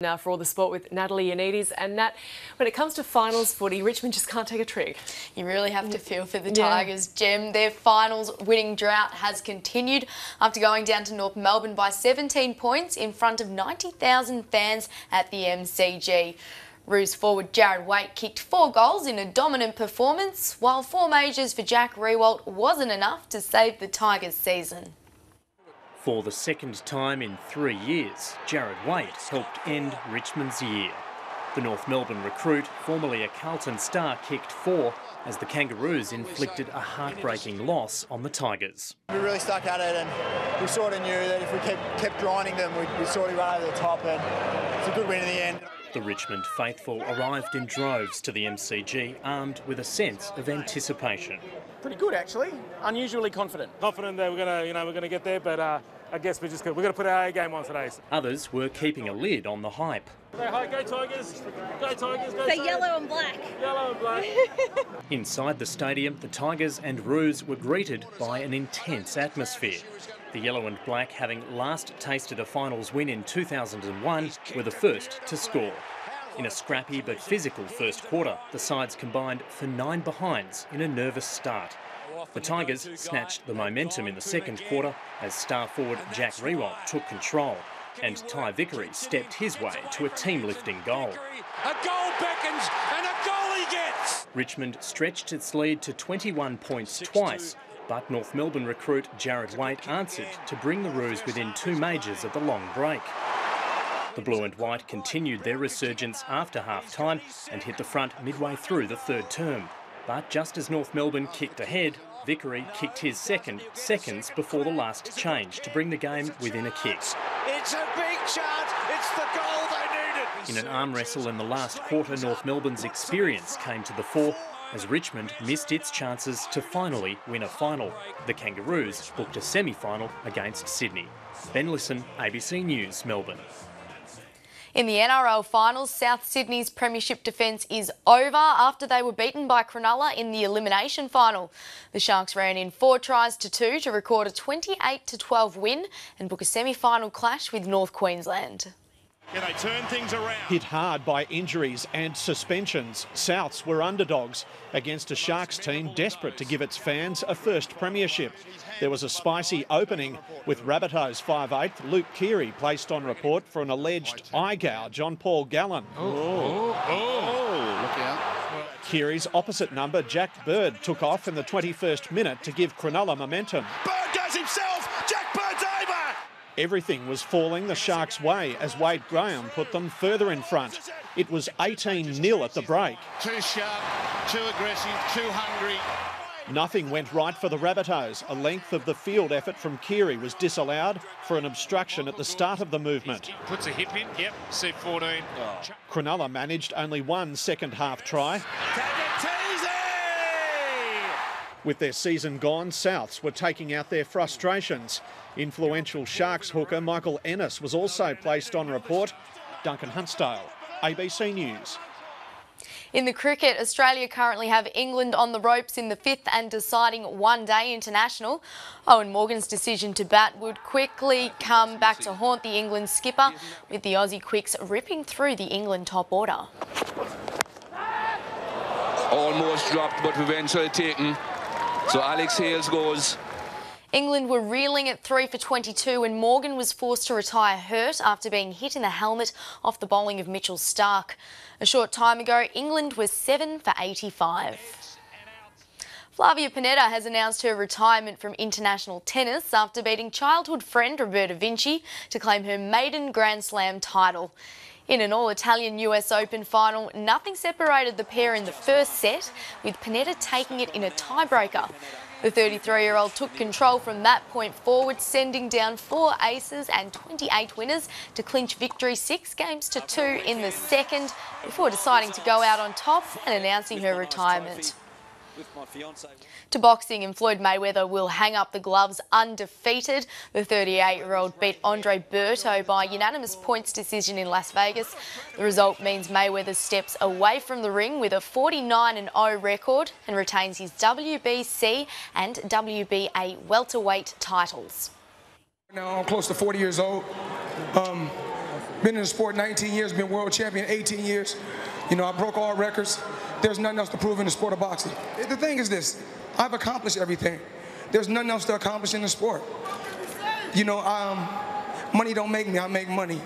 Now for all the sport with Natalie Yannidis. And Nat, when it comes to finals footy, Richmond just can't take a trick. You really have to feel for the Tigers, Gem. Their finals winning drought has continued after going down to North Melbourne by 17 points in front of 90,000 fans at the MCG. Roos forward Jared Waite kicked 4 goals in a dominant performance, while 4 majors for Jack Riewoldt wasn't enough to save the Tigers' season. For the second time in 3 years, Jared Waite helped end Richmond's year. The North Melbourne recruit, formerly a Carlton star, kicked 4 as the Kangaroos inflicted a heartbreaking loss on the Tigers. We really stuck at it, and we sort of knew that if we kept grinding them, we'd sort of run over the top, and it's a good win in the end. The Richmond faithful arrived in droves to the MCG, armed with a sense of anticipation. Pretty good, actually. Unusually confident. Confident that we're gonna get there, but I guess we're gonna put our A game on today. Others were keeping a lid on the hype. Say hi, go Tigers! Go Tigers! Go Say Tigers. yellow and black. Yellow and black. Inside the stadium, the Tigers and Roos were greeted by an intense atmosphere. The yellow and black, having last tasted a finals win in 2001, were the first to score. In a scrappy but physical first quarter, the sides combined for 9 behinds in a nervous start. The Tigers snatched the momentum in the second quarter as star forward Jack Riewoldt took control, and Ty Vickery stepped his way to a team-lifting goal. A goal beckons and a goal he gets! Richmond stretched its lead to 21 points twice, but North Melbourne recruit Jared Waite answered to bring the Roos within 2 majors of the long break. The Blue and White continued their resurgence after half-time and hit the front midway through the third term. But just as North Melbourne kicked ahead, Vickery kicked his second seconds before the last change to bring the game within a kick. It's a big chance. It's the goal they needed. In an arm wrestle in the last quarter, North Melbourne's experience came to the fore as Richmond missed its chances to finally win a final. The Kangaroos booked a semi-final against Sydney. Ben Lisson, ABC News, Melbourne. In the NRL finals, South Sydney's premiership defence is over after they were beaten by Cronulla in the elimination final. The Sharks ran in 4 tries to 2 to record a 28-12 win and book a semi-final clash with North Queensland. Can they turn things around? Hit hard by injuries and suspensions, Souths were underdogs against a Sharks team desperate to give its fans a first premiership. There was a spicy opening with Rabbitohs 5'8", Luke Keary placed on report for an alleged eye gouge on Paul Gallen. Look out. Keary's opposite number, Jack Bird, took off in the 21st minute to give Cronulla momentum. Bird does himself. Jack Bird's over. Everything was falling the Sharks' way as Wade Graham put them further in front. It was 18-0 at the break. Too sharp, too aggressive, too hungry. Nothing went right for the Rabbitohs. A length of the field effort from Keary was disallowed for an obstruction at the start of the movement. Puts a hip in, yep, C14. Cronulla managed only 1 second-half try. With their season gone, Souths were taking out their frustrations. Influential Sharks hooker Michael Ennis was also placed on report. Duncan Huntsdale, ABC News. In the cricket, Australia currently have England on the ropes in the 5th and deciding one-day international. Owen Morgan's decision to bat would quickly come back to haunt the England skipper, with the Aussie quicks ripping through the England top order. Almost dropped, but eventually taken. So Alex Hales goes. England were reeling at 3 for 22 when Morgan was forced to retire hurt after being hit in the helmet off the bowling of Mitchell Starc. A short time ago, England was 7 for 85. Flavia Pennetta has announced her retirement from international tennis after beating childhood friend Roberta Vinci to claim her maiden Grand Slam title. In an all-Italian US Open final, nothing separated the pair in the first set, with Pennetta taking it in a tiebreaker. The 33-year-old took control from that point forward, sending down 4 aces and 28 winners to clinch victory 6 games to 2 in the second, before deciding to go out on top and announcing her retirement. To boxing, and Floyd Mayweather will hang up the gloves undefeated. The 38-year-old beat Andre Berto by unanimous points decision in Las Vegas. The result means Mayweather steps away from the ring with a 49-0 record and retains his WBC and WBA welterweight titles. Now I'm close to 40 years old. been in the sport 19 years, been world champion 18 years. You know, I broke all records. There's nothing else to prove in the sport of boxing. The thing is this, I've accomplished everything. There's nothing else to accomplish in the sport. You know, money don't make me, I make money.